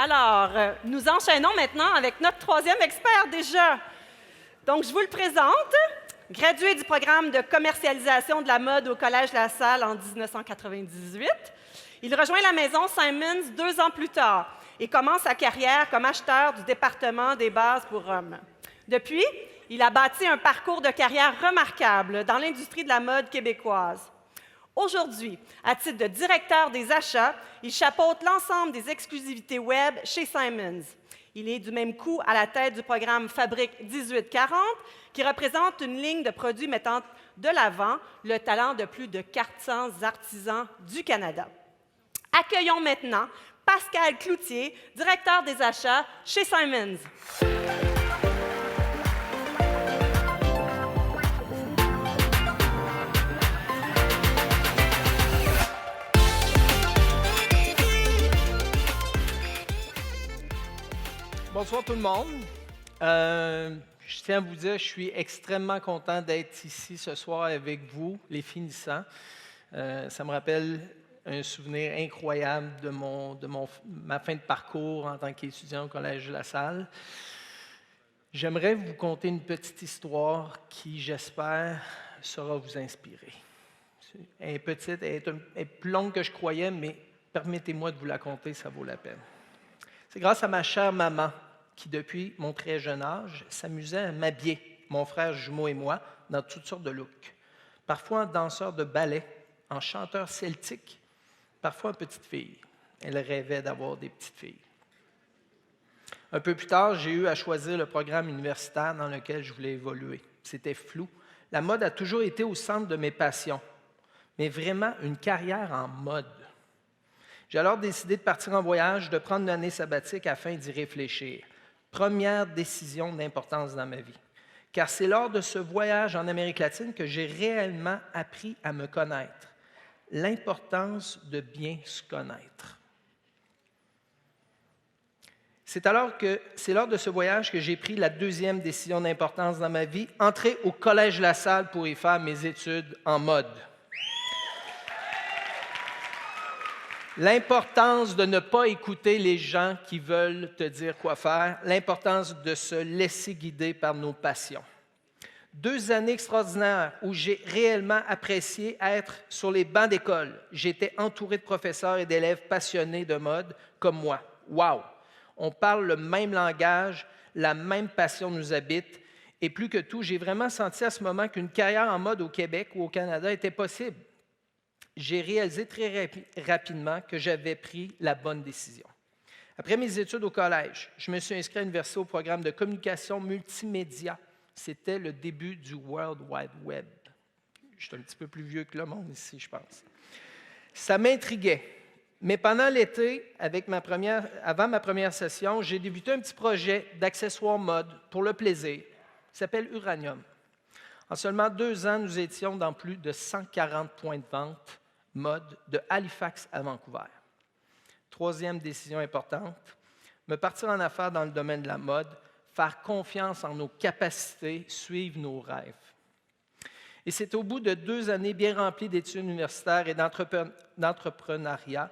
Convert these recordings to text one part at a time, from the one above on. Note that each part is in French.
Alors, nous enchaînons maintenant avec notre troisième expert déjà. Donc, je vous le présente. Gradué du programme de commercialisation de la mode au Collège La Salle en 1998, il rejoint la maison Simons 2 ans plus tard et commence sa carrière comme acheteur du département des bases pour hommes. Depuis, il a bâti un parcours de carrière remarquable dans l'industrie de la mode québécoise. Aujourd'hui, à titre de directeur des achats, il chapeaute l'ensemble des exclusivités web chez Simons. Il est du même coup à la tête du programme Fabrique 1840, qui représente une ligne de produits mettant de l'avant le talent de plus de 400 artisans du Canada. Accueillons maintenant Pascal Cloutier, directeur des achats chez Simons. Bonsoir tout le monde. Je tiens à vous dire, je suis extrêmement content d'être ici ce soir avec vous, les finissants. Ça me rappelle un souvenir incroyable de ma fin de parcours en tant qu'étudiant au Collège de La Salle. J'aimerais vous conter une petite histoire qui, j'espère, saura vous inspirer. Elle est petite, elle est plus longue que je croyais, mais permettez-moi de vous la conter, ça vaut la peine. C'est grâce à ma chère maman qui, depuis mon très jeune âge, s'amusait à m'habiller, mon frère jumeau et moi, dans toutes sortes de looks. Parfois en danseur de ballet, en chanteur celtique, parfois en petite fille. Elle rêvait d'avoir des petites filles. Un peu plus tard, j'ai eu à choisir le programme universitaire dans lequel je voulais évoluer. C'était flou. La mode a toujours été au centre de mes passions, mais vraiment une carrière en mode. J'ai alors décidé de partir en voyage, de prendre une année sabbatique afin d'y réfléchir. Première décision d'importance dans ma vie. Car c'est lors de ce voyage en Amérique latine que j'ai réellement appris à me connaître. L'importance de bien se connaître. C'est lors de ce voyage que j'ai pris la deuxième décision d'importance dans ma vie, entrer au Collège La Salle pour y faire mes études en mode. L'importance de ne pas écouter les gens qui veulent te dire quoi faire, l'importance de se laisser guider par nos passions. 2 années extraordinaires où j'ai réellement apprécié être sur les bancs d'école. J'étais entouré de professeurs et d'élèves passionnés de mode comme moi. Wow! On parle le même langage, la même passion nous habite. Et plus que tout, j'ai vraiment senti à ce moment qu'une carrière en mode au Québec ou au Canada était possible. J'ai réalisé très rapidement que j'avais pris la bonne décision. Après mes études au collège, je me suis inscrit à l'université au programme de communication multimédia. C'était le début du World Wide Web. Je suis un petit peu plus vieux que le monde ici, je pense. Ça m'intriguait. Mais pendant l'été, avant ma première session, j'ai débuté un petit projet d'accessoires mode pour le plaisir. Il s'appelle Uranium. En seulement 2 ans, nous étions dans plus de 140 points de vente mode de Halifax à Vancouver. Troisième décision importante, me partir en affaires dans le domaine de la mode, faire confiance en nos capacités, suivre nos rêves. Et c'est au bout de 2 années bien remplies d'études universitaires et d'entrepreneuriat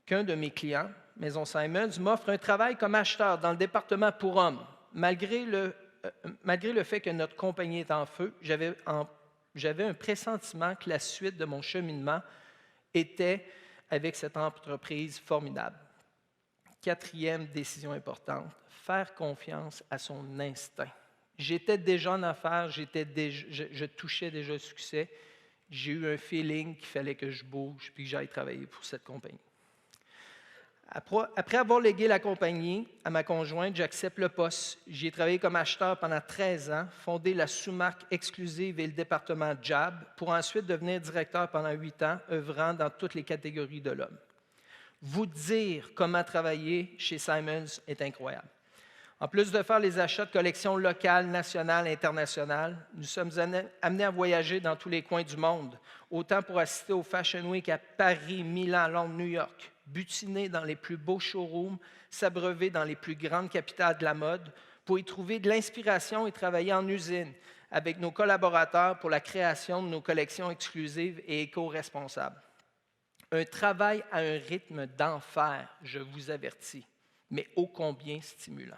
qu'un de mes clients, Maison Simons, m'offre un travail comme acheteur dans le département pour hommes. Malgré le fait que notre compagnie est en feu, j'avais un pressentiment que la suite de mon cheminement était avec cette entreprise formidable. 4e décision importante, faire confiance à son instinct. J'étais déjà en affaires, je touchais déjà le succès. J'ai eu un feeling qu'il fallait que je bouge puis que j'aille travailler pour cette compagnie. Après avoir légué la compagnie à ma conjointe, j'accepte le poste. J'y ai travaillé comme acheteur pendant 13 ans, fondé la sous-marque exclusive et le département Jab, pour ensuite devenir directeur pendant 8 ans, œuvrant dans toutes les catégories de l'homme. Vous dire comment travailler chez Simons est incroyable. En plus de faire les achats de collections locales, nationales et internationales, nous sommes amenés à voyager dans tous les coins du monde, autant pour assister au Fashion Week à Paris, Milan, Londres, New York, butiner dans les plus beaux showrooms, s'abreuver dans les plus grandes capitales de la mode, pour y trouver de l'inspiration et travailler en usine avec nos collaborateurs pour la création de nos collections exclusives et éco-responsables. Un travail à un rythme d'enfer, je vous avertis. mais ô combien stimulant.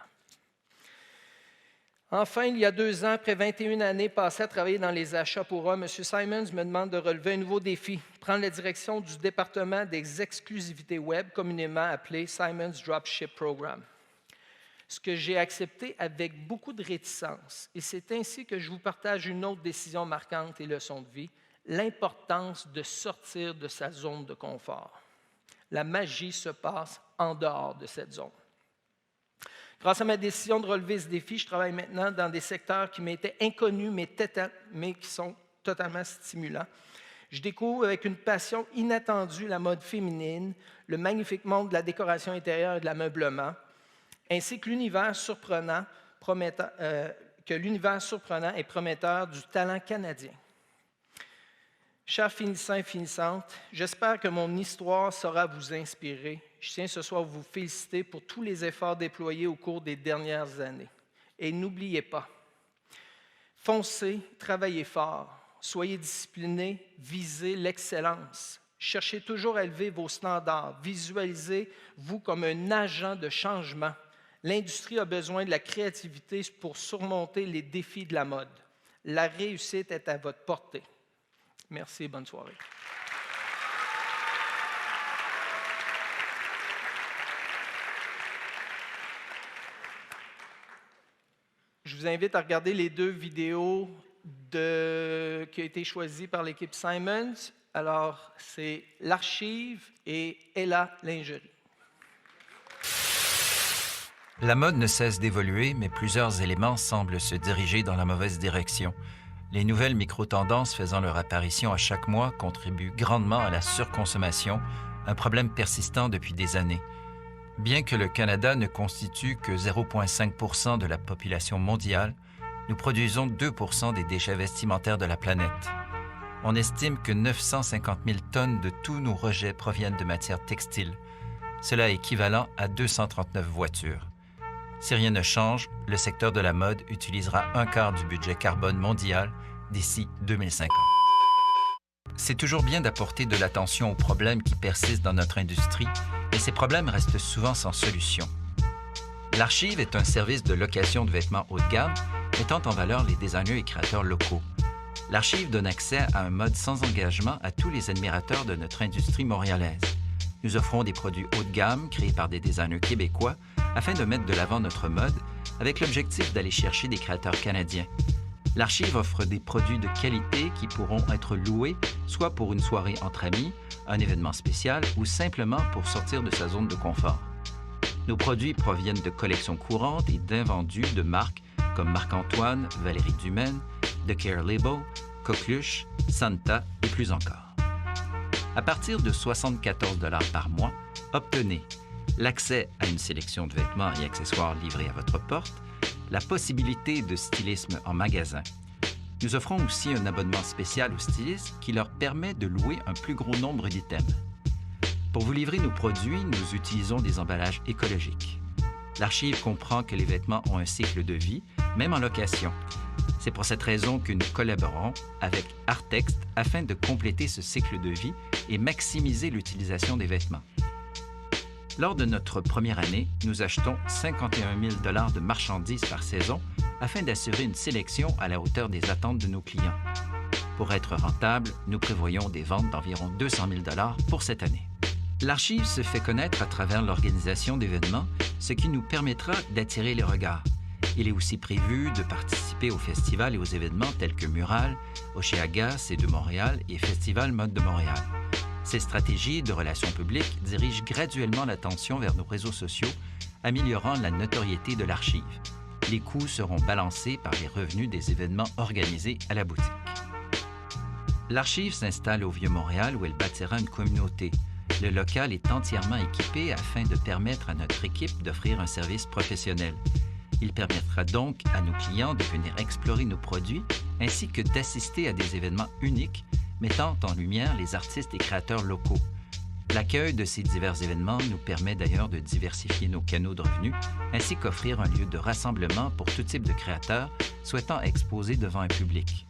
Enfin, il y a 2 ans, après 21 années passées à travailler dans les achats pour hommes, M. Simons me demande de relever un nouveau défi, prendre la direction du département des exclusivités web, communément appelé Simons Dropship Program. Ce que j'ai accepté avec beaucoup de réticence, et c'est ainsi que je vous partage une autre décision marquante et leçon de vie, l'importance de sortir de sa zone de confort. La magie se passe en dehors de cette zone. Grâce à ma décision de relever ce défi, je travaille maintenant dans des secteurs qui m'étaient inconnus, mais qui sont totalement stimulants. Je découvre avec une passion inattendue la mode féminine, le magnifique monde de la décoration intérieure et de l'ameublement, ainsi que l'univers surprenant et prometteur du talent canadien. Chers finissants et finissantes, j'espère que mon histoire saura vous inspirer. Je tiens ce soir à vous féliciter pour tous les efforts déployés au cours des dernières années. Et n'oubliez pas, foncez, travaillez fort, soyez disciplinés, visez l'excellence. Cherchez toujours à élever vos standards, visualisez-vous comme un agent de changement. L'industrie a besoin de la créativité pour surmonter les défis de la mode. La réussite est à votre portée. Merci et bonne soirée. Je vous invite à regarder les 2 vidéos qui ont été choisies par l'équipe Simons. Alors, c'est l'Archive et Ella Lingerie. La mode ne cesse d'évoluer, mais plusieurs éléments semblent se diriger dans la mauvaise direction. Les nouvelles micro-tendances faisant leur apparition à chaque mois contribuent grandement à la surconsommation, un problème persistant depuis des années. Bien que le Canada ne constitue que 0,5 % de la population mondiale, nous produisons 2 % des déchets vestimentaires de la planète. On estime que 950 000 tonnes de tous nos rejets proviennent de matières textiles. Cela est équivalent à 239 voitures. Si rien ne change, le secteur de la mode utilisera 1/4 du budget carbone mondial d'ici 2050. C'est toujours bien d'apporter de l'attention aux problèmes qui persistent dans notre industrie, mais ces problèmes restent souvent sans solution. L'Archive est un service de location de vêtements haut de gamme, mettant en valeur les designers et créateurs locaux. L'Archive donne accès à un mode sans engagement à tous les admirateurs de notre industrie montréalaise. Nous offrons des produits haut de gamme créés par des designers québécois afin de mettre de l'avant notre mode avec l'objectif d'aller chercher des créateurs canadiens. L'Archive offre des produits de qualité qui pourront être loués soit pour une soirée entre amis, un événement spécial ou simplement pour sortir de sa zone de confort. Nos produits proviennent de collections courantes et d'invendus de marques comme Marc-Antoine, Valérie Dumaine, The Care Label, Coqueluche, Santa et plus encore. À partir de 74 $ par mois, obtenez l'accès à une sélection de vêtements et accessoires livrés à votre porte, la possibilité de stylisme en magasin. Nous offrons aussi un abonnement spécial aux stylistes qui leur permet de louer un plus gros nombre d'items. Pour vous livrer nos produits, nous utilisons des emballages écologiques. L'Archive comprend que les vêtements ont un cycle de vie, même en location. C'est pour cette raison que nous collaborons avec Artext afin de compléter ce cycle de vie et maximiser l'utilisation des vêtements. Lors de notre première année, nous achetons 51 000 $ de marchandises par saison afin d'assurer une sélection à la hauteur des attentes de nos clients. Pour être rentable, nous prévoyons des ventes d'environ 200 000 $ pour cette année. L'Archive se fait connaître à travers l'organisation d'événements, ce qui nous permettra d'attirer les regards. Il est aussi prévu de participer aux festivals et aux événements tels que Mural, Oceaga, C2 Montréal et Festival Mode de Montréal. Ces stratégies de relations publiques dirigent graduellement l'attention vers nos réseaux sociaux, améliorant la notoriété de l'Archive. Les coûts seront balancés par les revenus des événements organisés à la boutique. L'Archive s'installe au Vieux-Montréal où elle bâtira une communauté. Le local est entièrement équipé afin de permettre à notre équipe d'offrir un service professionnel. Il permettra donc à nos clients de venir explorer nos produits ainsi que d'assister à des événements uniques mettant en lumière les artistes et créateurs locaux. L'accueil de ces divers événements nous permet d'ailleurs de diversifier nos canaux de revenus ainsi qu'offrir un lieu de rassemblement pour tout type de créateurs souhaitant exposer devant un public.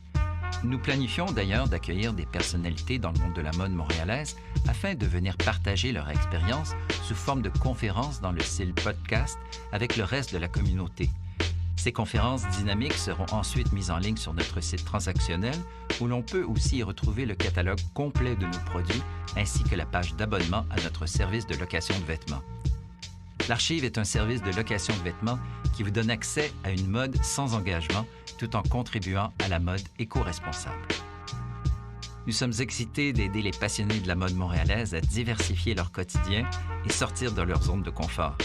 Nous planifions d'ailleurs d'accueillir des personnalités dans le monde de la mode montréalaise afin de venir partager leur expérience sous forme de conférences dans le style podcast avec le reste de la communauté. Ces conférences dynamiques seront ensuite mises en ligne sur notre site transactionnel où l'on peut aussi y retrouver le catalogue complet de nos produits ainsi que la page d'abonnement à notre service de location de vêtements. L'Archive est un service de location de vêtements qui vous donne accès à une mode sans engagement tout en contribuant à la mode éco-responsable. Nous sommes excités d'aider les passionnés de la mode montréalaise à diversifier leur quotidien et sortir de leur zone de confort.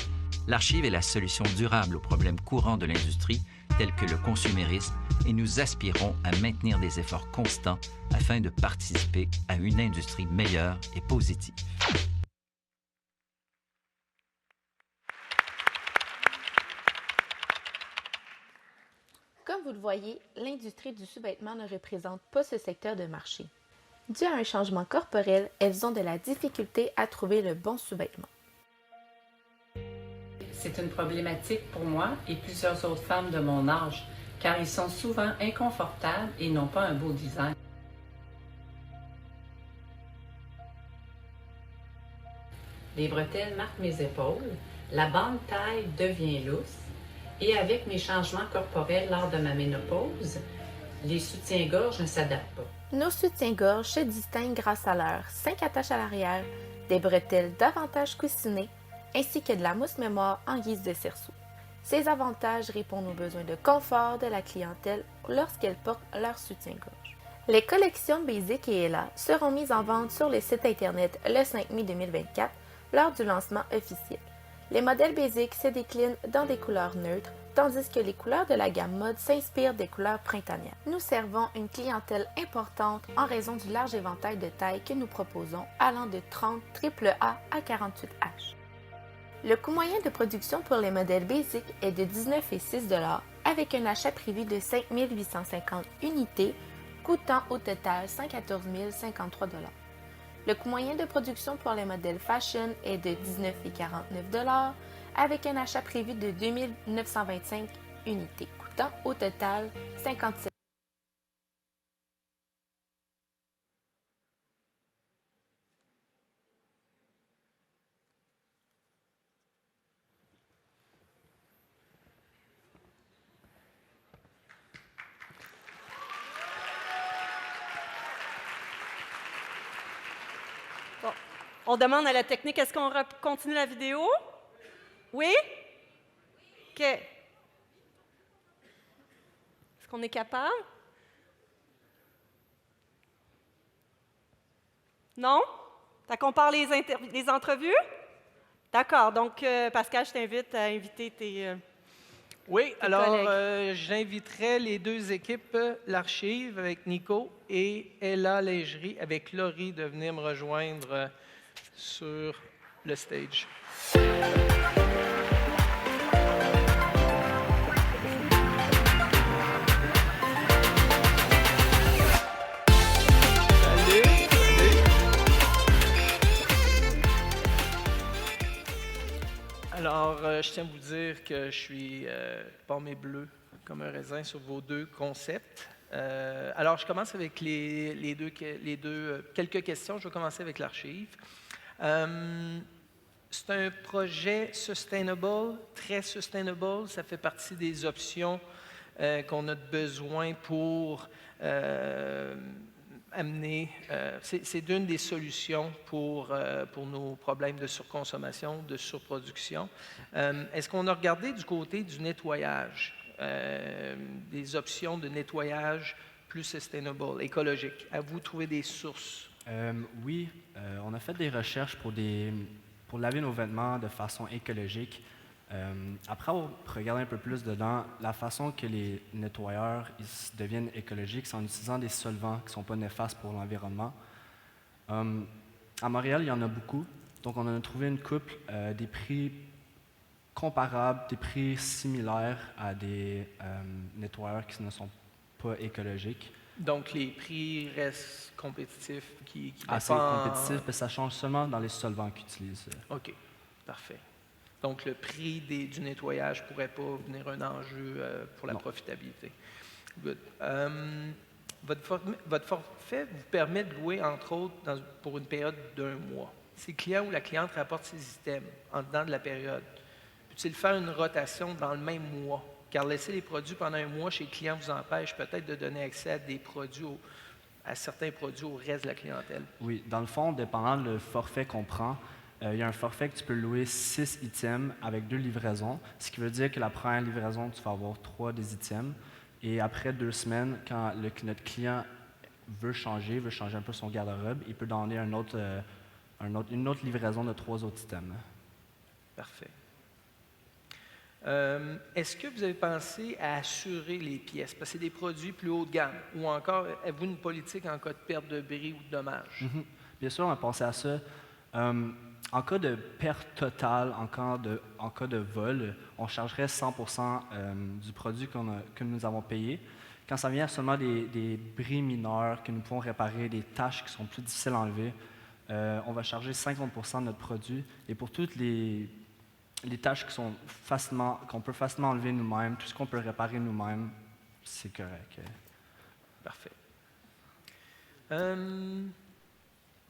L'Archive est la solution durable aux problèmes courants de l'industrie, tels que le consumérisme, et nous aspirons à maintenir des efforts constants afin de participer à une industrie meilleure et positive. Comme vous le voyez, l'industrie du sous-vêtement ne représente pas ce secteur de marché. Dû à un changement corporel, elles ont de la difficulté à trouver le bon sous-vêtement. C'est une problématique pour moi et plusieurs autres femmes de mon âge, car ils sont souvent inconfortables et n'ont pas un beau design. Les bretelles marquent mes épaules, la bande taille devient lousse, et avec mes changements corporels lors de ma ménopause, les soutiens-gorge ne s'adaptent pas. Nos soutiens-gorge se distinguent grâce à leurs 5 attaches à l'arrière, des bretelles davantage coussinées, ainsi que de la mousse mémoire en guise de cerceau. Ces avantages répondent aux besoins de confort de la clientèle lorsqu'elle porte leur soutien-gorge. Les collections Basic et Ella seront mises en vente sur le site Internet le 5 mai 2024 lors du lancement officiel. Les modèles Basic se déclinent dans des couleurs neutres, tandis que les couleurs de la gamme mode s'inspirent des couleurs printanières. Nous servons une clientèle importante en raison du large éventail de tailles que nous proposons, allant de 30 AAA à 48H. Le coût moyen de production pour les modèles Basic est de 19,6 $ avec un achat prévu de 5 850 unités, coûtant au total 114 053 $. Le coût moyen de production pour les modèles Fashion est de 19,49 $ avec un achat prévu de 2 925 unités, coûtant au total 57 $. Bon. On demande à la technique, est-ce qu'on continue la vidéo? Oui? OK. Est-ce qu'on est capable? Non? Ça compare les entrevues? D'accord. Donc, Pascal, je t'invite à inviter tes Oui, alors collègues. j'inviterai les deux équipes, l'Archive avec Nico et Ella Lingerie avec Laurie de venir me rejoindre sur le stage. Alors, je tiens à vous dire que je suis pommé bleu comme un raisin sur vos deux concepts. Alors, je commence avec quelques questions. Je vais commencer avec l'Archive. C'est un projet sustainable, très sustainable. Ça fait partie des options qu'on a besoin pour amener. C'est une des solutions pour nos problèmes de surconsommation, de surproduction. Est-ce qu'on a regardé du côté du nettoyage, des options de nettoyage plus sustainable, écologique? Avez-vous trouvé des sources? Oui, on a fait des recherches pour laver nos vêtements de façon écologique. Après avoir regardé un peu plus dedans, la façon que les nettoyeurs deviennent écologiques, c'est en utilisant des solvants qui ne sont pas néfastes pour l'environnement. À Montréal, il y en a beaucoup. Donc, on a trouvé une couple, des prix comparables, des prix similaires à des nettoyeurs qui ne sont pas écologiques. Donc, les prix restent compétitifs, qui assez compétitifs, mais ça change seulement dans les solvants qu'ils utilisent. OK, parfait. Donc, le prix du nettoyage ne pourrait pas venir un enjeu pour la profitabilité. Good. Votre forfait vous permet de louer, entre autres, pour une période d'1 mois. Si le client ou la cliente rapporte ses items en dedans de la période, peut-il faire une rotation dans le même mois? Car laisser les produits pendant 1 mois chez le client vous empêche peut-être de donner accès à des produits, à certains produits au reste de la clientèle. Oui, dans le fond, dépendant du forfait qu'on prend, il y a un forfait que tu peux louer 6 items avec 2 livraisons, ce qui veut dire que la première livraison, tu vas avoir 3 des items. Et après 2 semaines, quand notre client veut changer un peu son garde-robe, il peut donner une autre livraison de 3 autres items. Parfait. Est-ce que vous avez pensé à assurer les pièces? Parce que c'est des produits plus haut de gamme. Ou encore, avez-vous une politique en cas de perte de bris ou de dommages? Bien sûr, on a pensé à ça. En cas de perte totale, en cas de vol, on chargerait 100% du produit que nous avons payé. Quand ça vient seulement des bris mineurs que nous pouvons réparer, des tâches qui sont plus difficiles à enlever, on va charger 50% de notre produit. Et pour toutes les tâches qu'on peut facilement enlever nous-mêmes, tout ce qu'on peut réparer nous-mêmes, c'est correct. Parfait.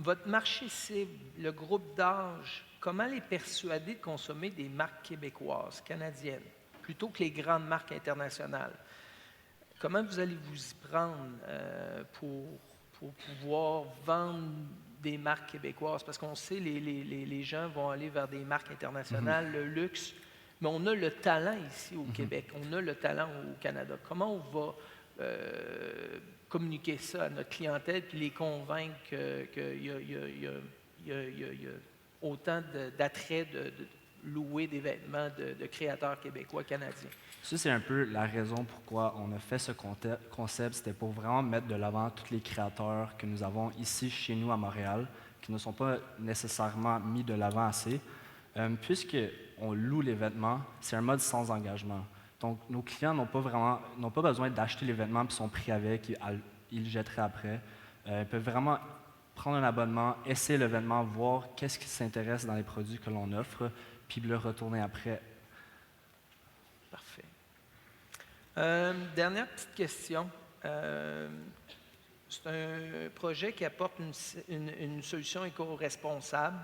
Votre marché cible, le groupe d'âge, comment les persuader de consommer des marques québécoises, canadiennes, plutôt que les grandes marques internationales? Comment vous allez vous y prendre pour pouvoir vendre des marques québécoises? Parce qu'on sait, les gens vont aller vers des marques internationales, le luxe, mais on a le talent ici au Québec, on a le talent au Canada. Comment on va communiquer ça à notre clientèle puis les convaincre qu'il y a autant d'attrait de louer des vêtements de créateurs québécois, canadiens? Ça, c'est un peu la raison pourquoi on a fait ce concept. C'était pour vraiment mettre de l'avant tous les créateurs que nous avons ici, chez nous, à Montréal, qui ne sont pas nécessairement mis de l'avant assez. Puisqu'on loue les vêtements, c'est un mode sans engagement. Donc, nos clients n'ont pas besoin d'acheter les vêtements puis sont pris avec, ils le jetteraient après. Ils peuvent vraiment prendre un abonnement, essayer le vêtement, voir qu'est-ce qui s'intéresse dans les produits que l'on offre, puis le retourner après. Parfait. Dernière petite question. C'est un projet qui apporte une solution éco-responsable,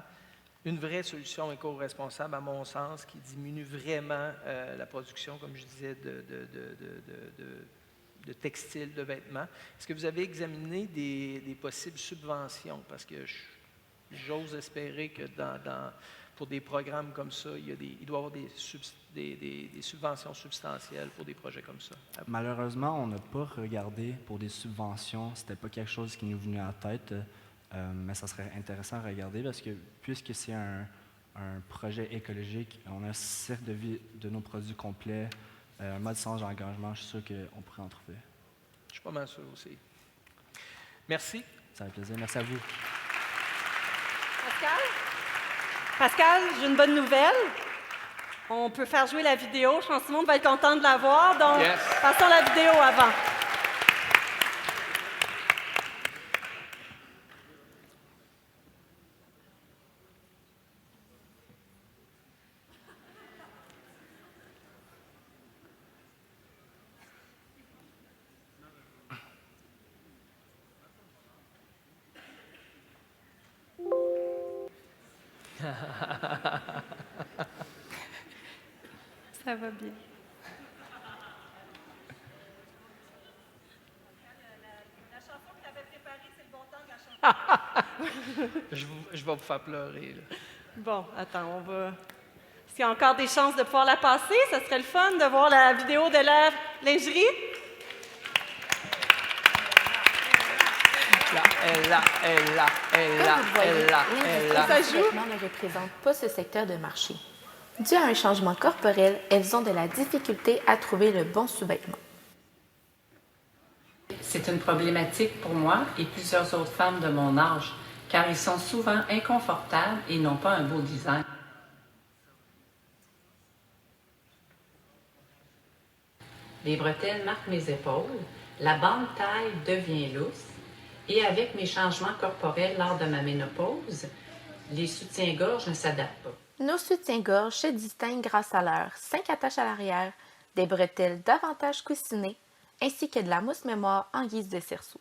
une vraie solution éco-responsable à mon sens, qui diminue vraiment la production, comme je disais, de textiles, de vêtements. Est-ce que vous avez examiné des possibles subventions? Parce que j'ose espérer que pour des programmes comme ça, il doit y avoir des subventions substantielles pour des projets comme ça. Malheureusement, on n'a pas regardé pour des subventions. Ce n'était pas quelque chose qui nous venait à la tête, mais ça serait intéressant à regarder parce que puisque c'est un projet écologique, on a un cycle de vie de nos produits complets, un mode sans engagement, je suis sûr qu'on pourrait en trouver. Je suis pas mal sûr aussi. Merci. Ça fait plaisir. Merci à vous. Pascal, j'ai une bonne nouvelle. On peut faire jouer la vidéo. Je pense que tout le monde va être content de la voir. Donc, Passons la vidéo avant. Ça va bien. La chanson que tu avais préparée, c'est le bon temps de la chanson. Je vais vous faire pleurer. Là. Bon, attends, on va... Est-ce qu'il y a encore des chances de pouvoir la passer? Ça serait le fun de voir la vidéo de la lingerie. Les vêtements ne représentent pas ce secteur de marché. Dû à un changement corporel, elles ont de la difficulté à trouver le bon sous-vêtement. C'est une problématique pour moi et plusieurs autres femmes de mon âge, car ils sont souvent inconfortables et n'ont pas un beau design. Les bretelles marquent mes épaules, la bande taille devient lousse, et avec mes changements corporels lors de ma ménopause, les soutiens-gorge ne s'adaptent pas. Nos soutiens-gorge se distinguent grâce à leurs 5 attaches à l'arrière, des bretelles davantage coussinées, ainsi que de la mousse mémoire en guise de cerceau.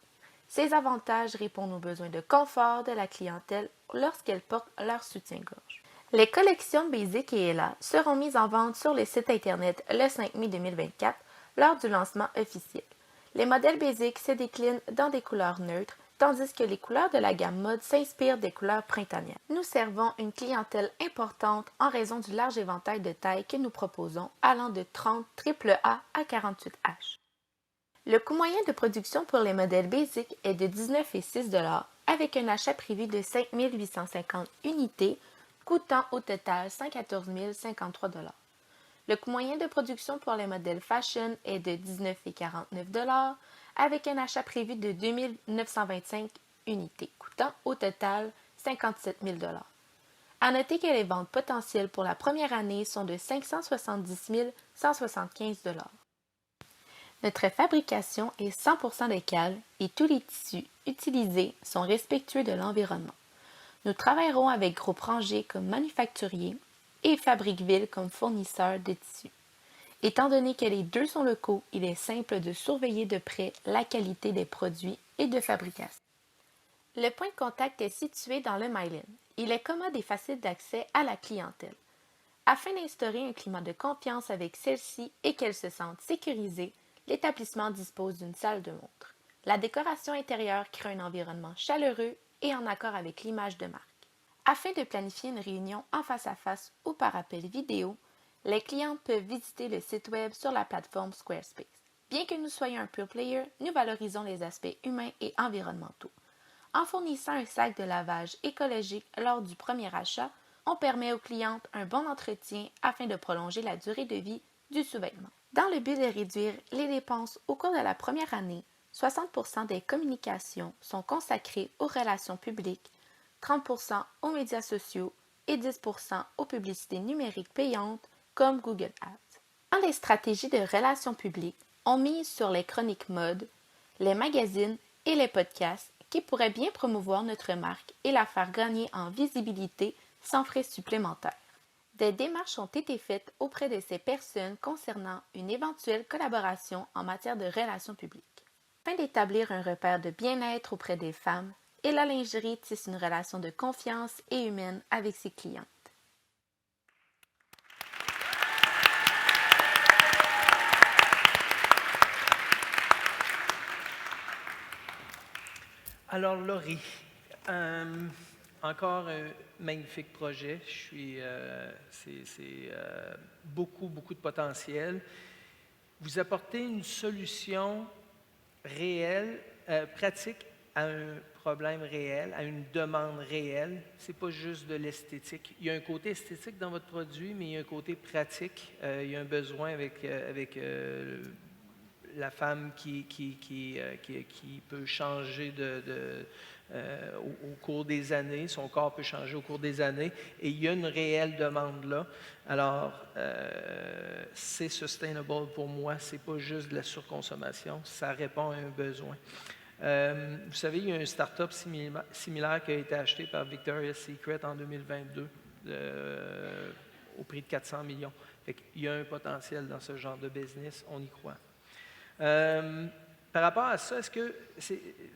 Ces avantages répondent aux besoins de confort de la clientèle lorsqu'elle porte leur soutien-gorge. Les collections Basic et Ella seront mises en vente sur le site Internet le 5 mai 2024 lors du lancement officiel. Les modèles Basic se déclinent dans des couleurs neutres, tandis que les couleurs de la gamme mode s'inspirent des couleurs printanières. Nous servons une clientèle importante en raison du large éventail de tailles que nous proposons, allant de 30 AAA à 48H. Le coût moyen de production pour les modèles Basic est de 19,6 $ avec un achat prévu de 5 850 unités, coûtant au total 114 053 $. Le coût moyen de production pour les modèles Fashion est de 19,49 $ avec un achat prévu de 2 925 unités, coûtant au total 57 000 $. À noter que les ventes potentielles pour la première année sont de 570 175 $. Notre fabrication est 100% locale et tous les tissus utilisés sont respectueux de l'environnement. Nous travaillerons avec Groupe Ranger comme manufacturier et Fabriqueville comme fournisseur de tissus. Étant donné que les deux sont locaux, il est simple de surveiller de près la qualité des produits et de fabrication. Le point de contact est situé dans le Myland. Il est commode et facile d'accès à la clientèle. Afin d'instaurer un climat de confiance avec celle-ci et qu'elle se sente sécurisée, l'établissement dispose d'une salle de montre. La décoration intérieure crée un environnement chaleureux et en accord avec l'image de marque. Afin de planifier une réunion en face à face ou par appel vidéo, les clientes peuvent visiter le site web sur la plateforme Squarespace. Bien que nous soyons un pure player, nous valorisons les aspects humains et environnementaux. En fournissant un sac de lavage écologique lors du premier achat, on permet aux clientes un bon entretien afin de prolonger la durée de vie du sous-vêtement. Dans le but de réduire les dépenses au cours de la première année, 60% des communications sont consacrées aux relations publiques, 30% aux médias sociaux et 10% aux publicités numériques payantes comme Google Ads. Dans les stratégies de relations publiques, on mise sur les chroniques mode, les magazines et les podcasts qui pourraient bien promouvoir notre marque et la faire gagner en visibilité sans frais supplémentaires. Des démarches ont été faites auprès de ces personnes concernant une éventuelle collaboration en matière de relations publiques. Afin d'établir un repère de bien-être auprès des femmes, et la lingerie tisse une relation de confiance et humaine avec ses clientes. Alors, Laurie, encore un magnifique projet. C'est beaucoup de potentiel. Vous apportez une solution réelle, pratique à un problème réel, à une demande réelle. Ce n'est pas juste de l'esthétique. Il y a un côté esthétique dans votre produit, mais il y a un côté pratique. Il y a un besoin avec la femme qui peut changer au cours des années, son corps peut changer au cours des années, et il y a une réelle demande là. Alors, c'est sustainable pour moi, c'est pas juste de la surconsommation, ça répond à un besoin. Vous savez, il y a une start-up similaire qui a été achetée par Victoria's Secret en 2022 au prix de 400 millions. Fait qu'il y a un potentiel dans ce genre de business, on y croit. Par rapport à ça, est-ce que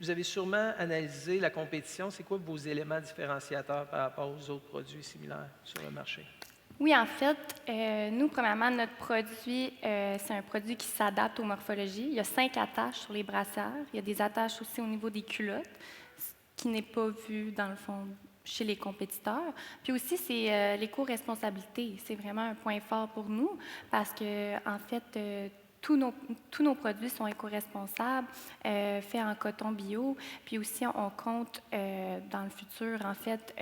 vous avez sûrement analysé la compétition? C'est quoi vos éléments différenciateurs par rapport aux autres produits similaires sur le marché? Oui, en fait, nous, premièrement, notre produit, c'est un produit qui s'adapte aux morphologies. Il y a 5 attaches sur les brassières. Il y a des attaches aussi au niveau des culottes, ce qui n'est pas vu, dans le fond, chez les compétiteurs. Puis aussi, c'est l'éco-responsabilité. C'est vraiment un point fort pour nous parce que, en fait, tous nos produits sont éco-responsables, faits en coton bio. Puis aussi, on compte, dans le futur, en fait,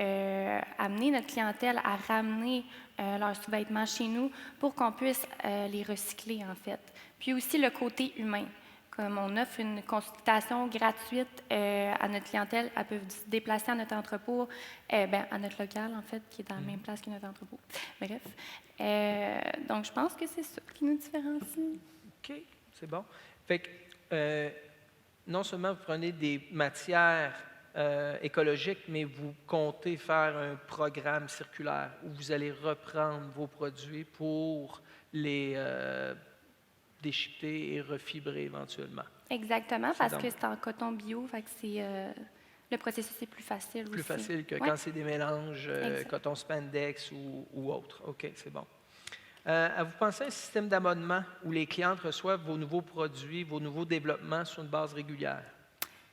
amener notre clientèle à ramener leurs sous-vêtements chez nous pour qu'on puisse les recycler, en fait. Puis aussi, le côté humain. Comme on offre une consultation gratuite à notre clientèle, elles peuvent se déplacer à notre entrepôt, à notre local, en fait, qui est dans la même place que notre entrepôt. Bref. Donc, je pense que c'est ça qui nous différencie. OK, c'est bon. Fait que non seulement vous prenez des matières écologiques, mais vous comptez faire un programme circulaire où vous allez reprendre vos produits pour les déchiqueter et refibrer éventuellement. Exactement, C'est parce donc- que c'est en coton bio, fait que le processus est plus facile Plus aussi. facile que Ouais. quand c'est des mélanges Exact. coton spandex ou autre. OK, c'est bon. Avez-vous pensé à un système d'abonnement où les clientes reçoivent vos nouveaux produits, vos nouveaux développements sur une base régulière?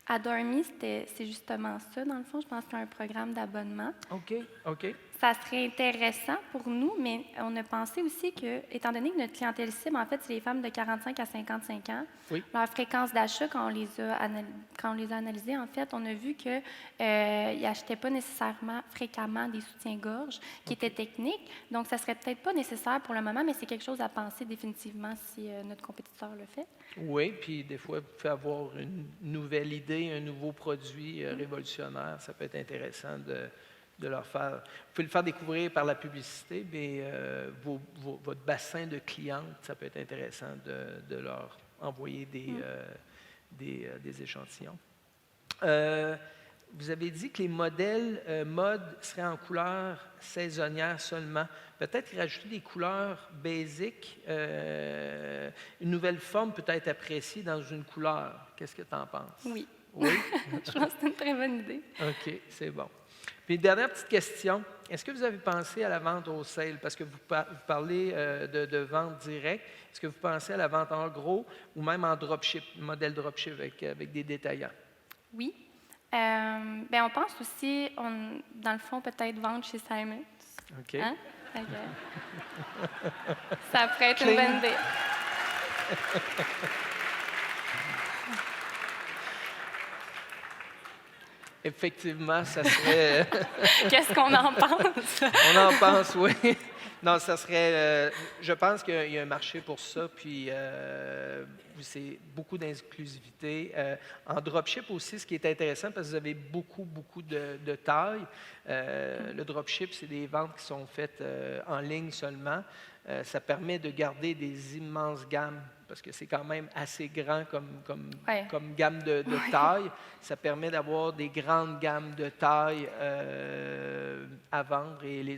À Dormy, c'est justement ça, dans le fond. Je pense qu'il y a un programme d'abonnement. OK, OK. Ça serait intéressant pour nous, mais on a pensé aussi que, étant donné que notre clientèle cible, en fait, c'est les femmes de 45 à 55 ans, Oui. leur fréquence d'achat, quand on les a analysées, en fait, on a vu qu'ils n'achetaient pas nécessairement fréquemment des soutiens-gorge qui étaient techniques. Donc, ça serait peut-être pas nécessaire pour le moment, mais c'est quelque chose à penser définitivement si notre compétiteur le fait. Oui, puis des fois, vous pouvez avoir une nouvelle idée, un nouveau produit révolutionnaire. Ça peut être intéressant de leur faire. Vous pouvez le faire découvrir par la publicité, mais votre bassin de clientes, ça peut être intéressant de leur envoyer des échantillons. Vous avez dit que les modèles mode seraient en couleurs saisonnières seulement. Peut-être rajouter des couleurs basiques, une nouvelle forme peut être appréciée dans une couleur. Qu'est-ce que tu en penses? Oui. Oui? Je pense que c'est une très bonne idée. OK, c'est bon. Puis, dernière petite question. Est-ce que vous avez pensé à la vente au sale? Parce que vous parlez de vente directe. Est-ce que vous pensez à la vente en gros ou même en dropship, modèle dropship avec des détaillants? Oui. On pense aussi, dans le fond, peut-être vendre chez Simons. OK. Hein? Fait que, ça pourrait être une Clean. bonne idée. Effectivement, ça serait... Qu'est-ce qu'on en pense? On en pense, oui. Non, ça serait... je pense qu'il y a un marché pour ça, puis c'est beaucoup d'inclusivité. En dropship aussi, ce qui est intéressant, parce que vous avez beaucoup de taille. Le dropship, c'est des ventes qui sont faites en ligne seulement. Ça permet de garder des immenses gammes, parce que c'est quand même assez grand comme gamme de taille. Ça permet d'avoir des grandes gammes de taille à vendre et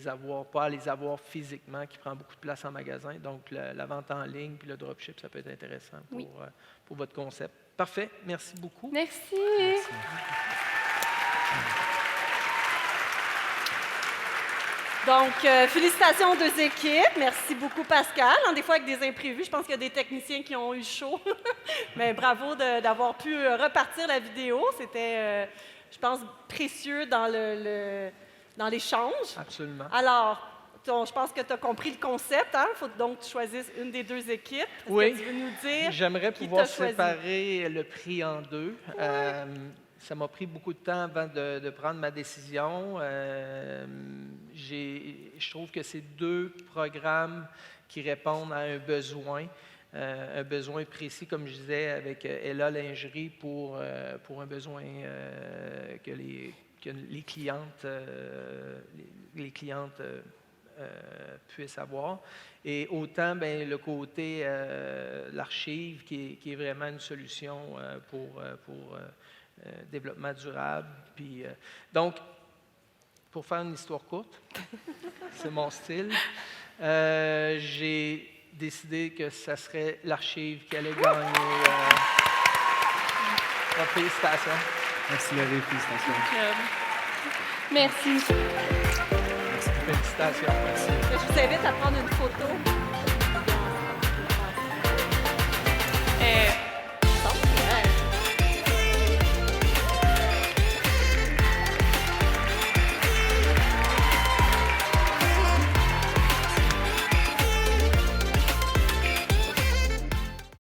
pas à les avoir physiquement, qui prend beaucoup de place en magasin. Donc, la vente en ligne puis le dropship, ça peut être intéressant pour votre concept. Parfait. Merci beaucoup. Merci. Donc, félicitations aux deux équipes. Merci beaucoup, Pascal. Des fois, avec des imprévus, je pense qu'il y a des techniciens qui ont eu chaud. Mais bravo d'avoir pu repartir la vidéo. C'était, je pense, précieux dans l'échange. Absolument. Alors, je pense que tu as compris le concept. Il faut donc que tu choisisses une des deux équipes. Est-ce Oui. que tu veux nous dire J'aimerais qui pouvoir t'a choisi? séparer le prix en deux. Ça m'a pris beaucoup de temps avant de prendre ma décision. Je trouve que c'est deux programmes qui répondent à un besoin précis, comme je disais, avec Ella Lingerie pour un besoin que les clientes puissent avoir. Et autant le côté l'archive qui est vraiment une solution pour développement durable. Puis, donc, pour faire une histoire courte, c'est mon style, j'ai décidé que ça serait l'archive qui allait gagner. Félicitations. Merci, Laurie. Félicitations. Merci. Félicitations. Merci. Je vous invite à prendre une photo.